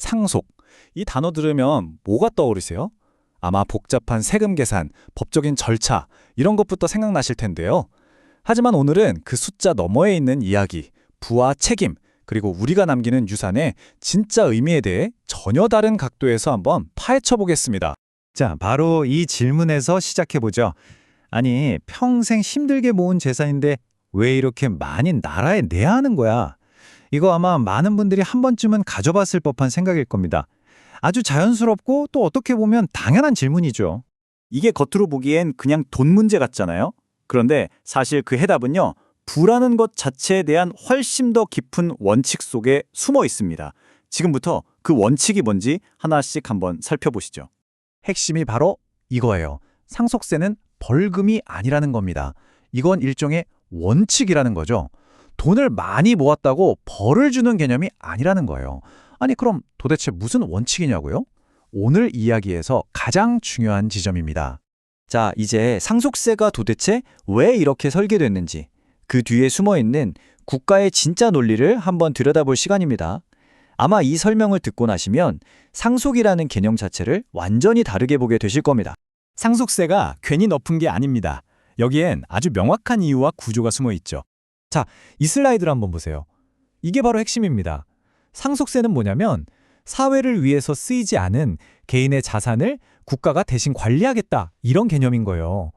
상속. 이 단어 들으면 뭐가 떠오르세요? 아마 복잡한 세금 계산, 법적인 절차, 이런 것부터 생각나실 텐데요. 하지만 오늘은 그 숫자 너머에 있는 이야기, 부와 책임, 그리고 우리가 남기는 유산의 진짜 의미에 대해 전혀 다른 각도에서 한번 파헤쳐 보겠습니다. 자, 바로 이 질문에서 시작해보죠. 아니, 평생 힘들게 모은 재산인데 왜 이렇게 많이 나라에 내야 하는 거야? 이거 아마 많은 분들이 한 번쯤은 가져봤을 법한 생각일 겁니다. 아주 자연스럽고 또 어떻게 보면 당연한 질문이죠. 이게 겉으로 보기엔 그냥 돈 문제 같잖아요. 그런데 사실 그 해답은요, 부라는 것 자체에 대한 훨씬 더 깊은 원칙 속에 숨어 있습니다. 지금부터 그 원칙이 뭔지 하나씩 한번 살펴보시죠. 핵심이 바로 이거예요. 상속세는 벌금이 아니라는 겁니다. 이건 일종의 원칙이라는 거죠. 돈을 많이 모았다고 벌을 주는 개념이 아니라는 거예요. 아니, 그럼 도대체 무슨 원칙이냐고요? 오늘 이야기에서 가장 중요한 지점입니다. 자, 이제 상속세가 도대체 왜 이렇게 설계됐는지, 그 뒤에 숨어있는 국가의 진짜 논리를 한번 들여다볼 시간입니다. 아마 이 설명을 듣고 나시면 상속이라는 개념 자체를 완전히 다르게 보게 되실 겁니다. 상속세가 괜히 높은 게 아닙니다. 여기엔 아주 명확한 이유와 구조가 숨어 있죠. 자, 이 슬라이드를 한번 보세요. 이게 바로 핵심입니다. 상속세는 뭐냐면 사회를 위해서 쓰이지 않은 개인의 자산을 국가가 대신 관리하겠다, 이런 개념인 거예요.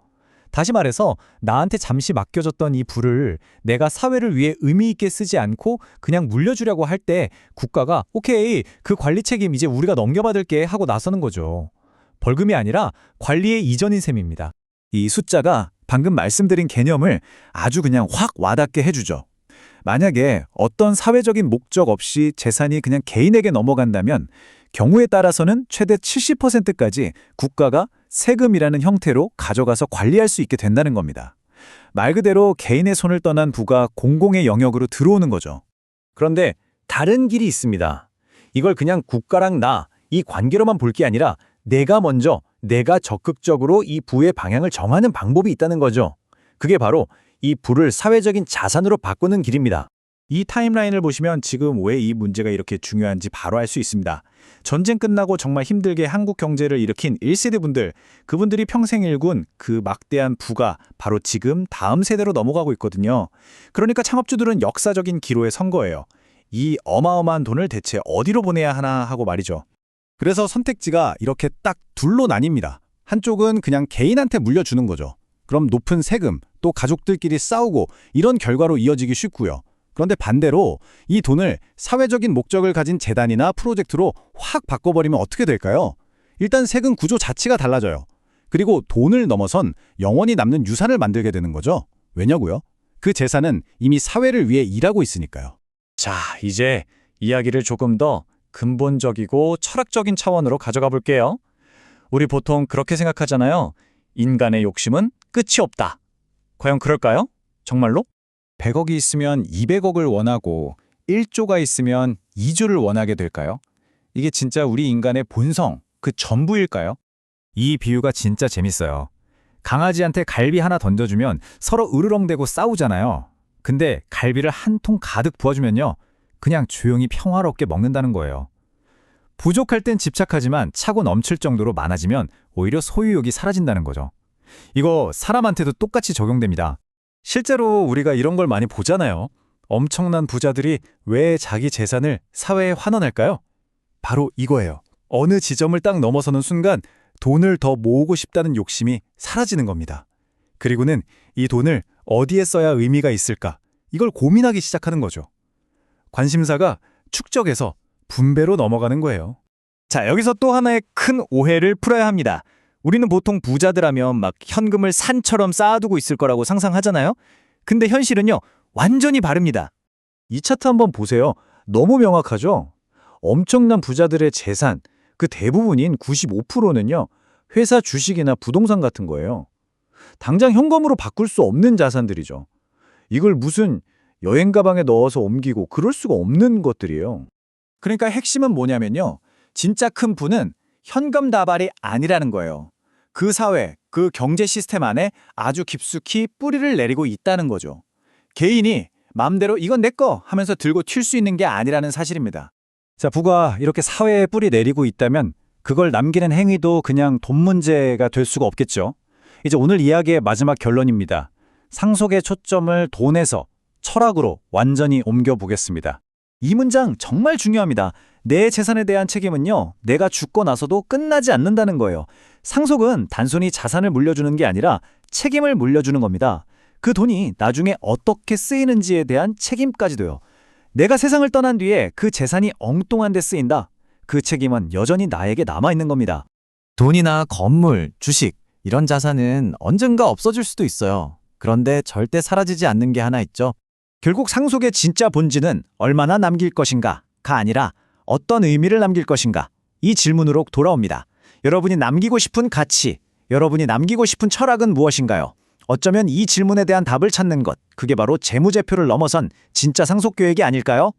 다시 말해서 나한테 잠시 맡겨졌던 이 부를 내가 사회를 위해 의미 있게 쓰지 않고 그냥 물려주려고 할 때 국가가 오케이, 그 관리 책임 이제 우리가 넘겨받을게 하고 나서는 거죠. 벌금이 아니라 관리의 이전인 셈입니다. 이 숫자가 방금 말씀드린 개념을 아주 그냥 확 와닿게 해주죠. 만약에 어떤 사회적인 목적 없이 재산이 그냥 개인에게 넘어간다면 경우에 따라서는 최대 70%까지 국가가 세금이라는 형태로 가져가서 관리할 수 있게 된다는 겁니다. 말 그대로 개인의 손을 떠난 부가 공공의 영역으로 들어오는 거죠. 그런데 다른 길이 있습니다. 이걸 그냥 국가랑 나, 이 관계로만 볼 게 아니라 내가 적극적으로 이 부의 방향을 정하는 방법이 있다는 거죠. 그게 바로 이 부를 사회적인 자산으로 바꾸는 길입니다. 이 타임라인을 보시면 지금 왜 이 문제가 이렇게 중요한지 바로 알 수 있습니다. 전쟁 끝나고 정말 힘들게 한국 경제를 일으킨 1세대 분들, 그분들이 평생 일군 그 막대한 부가 바로 지금 다음 세대로 넘어가고 있거든요. 그러니까 창업주들은 역사적인 기로에 선 거예요. 이 어마어마한 돈을 대체 어디로 보내야 하나 하고 말이죠. 그래서 선택지가 이렇게 딱 둘로 나뉩니다. 한쪽은 그냥 개인한테 물려주는 거죠. 그럼 높은 세금, 또 가족들끼리 싸우고 이런 결과로 이어지기 쉽고요. 그런데 반대로 이 돈을 사회적인 목적을 가진 재단이나 프로젝트로 확 바꿔버리면 어떻게 될까요? 일단 세금 구조 자체가 달라져요. 그리고 돈을 넘어선 영원히 남는 유산을 만들게 되는 거죠. 왜냐고요? 그 재산은 이미 사회를 위해 일하고 있으니까요. 자, 이제 이야기를 조금 더 근본적이고 철학적인 차원으로 가져가 볼게요. 우리 보통 그렇게 생각하잖아요. 인간의 욕심은 끝이 없다. 과연 그럴까요? 정말로? 100억이 있으면 200억을 원하고 1조가 있으면 2조를 원하게 될까요? 이게 진짜 우리 인간의 본성, 그 전부일까요? 이 비유가 진짜 재밌어요. 강아지한테 갈비 하나 던져주면 서로 으르렁대고 싸우잖아요. 근데 갈비를 한 통 가득 부어주면요, 그냥 조용히 평화롭게 먹는다는 거예요. 부족할 땐 집착하지만 차고 넘칠 정도로 많아지면 오히려 소유욕이 사라진다는 거죠. 이거 사람한테도 똑같이 적용됩니다. 실제로 우리가 이런 걸 많이 보잖아요. 엄청난 부자들이 왜 자기 재산을 사회에 환원할까요? 바로 이거예요. 어느 지점을 딱 넘어서는 순간 돈을 더 모으고 싶다는 욕심이 사라지는 겁니다. 그리고는 이 돈을 어디에 써야 의미가 있을까? 이걸 고민하기 시작하는 거죠. 관심사가 축적해서 분배로 넘어가는 거예요. 자, 여기서 또 하나의 큰 오해를 풀어야 합니다. 우리는 보통 부자들 하면 막 현금을 산처럼 쌓아두고 있을 거라고 상상하잖아요. 근데 현실은요, 완전히 다릅니다. 이 차트 한번 보세요. 너무 명확하죠? 엄청난 부자들의 재산, 그 대부분인 95%는요, 회사 주식이나 부동산 같은 거예요. 당장 현금으로 바꿀 수 없는 자산들이죠. 이걸 무슨 여행 가방에 넣어서 옮기고 그럴 수가 없는 것들이에요. 그러니까 핵심은 뭐냐면요, 진짜 큰 부는 현금 다발이 아니라는 거예요. 그 사회, 그 경제 시스템 안에 아주 깊숙이 뿌리를 내리고 있다는 거죠. 개인이 마음대로 이건 내 거 하면서 들고 튈 수 있는 게 아니라는 사실입니다. 자, 부가 이렇게 사회에 뿌리 내리고 있다면 그걸 남기는 행위도 그냥 돈 문제가 될 수가 없겠죠. 이제 오늘 이야기의 마지막 결론입니다. 상속의 초점을 돈에서 철학으로 완전히 옮겨보겠습니다. 이 문장 정말 중요합니다. 내 재산에 대한 책임은요, 내가 죽고 나서도 끝나지 않는다는 거예요. 상속은 단순히 자산을 물려주는 게 아니라 책임을 물려주는 겁니다. 그 돈이 나중에 어떻게 쓰이는지에 대한 책임까지도요. 내가 세상을 떠난 뒤에 그 재산이 엉뚱한 데 쓰인다. 그 책임은 여전히 나에게 남아있는 겁니다. 돈이나 건물, 주식, 이런 자산은 언젠가 없어질 수도 있어요. 그런데 절대 사라지지 않는 게 하나 있죠. 결국 상속의 진짜 본질은 얼마나 남길 것인가가 아니라 어떤 의미를 남길 것인가, 이 질문으로 돌아옵니다. 여러분이 남기고 싶은 가치, 여러분이 남기고 싶은 철학은 무엇인가요? 어쩌면 이 질문에 대한 답을 찾는 것, 그게 바로 재무제표를 넘어선 진짜 상속 계획이 아닐까요?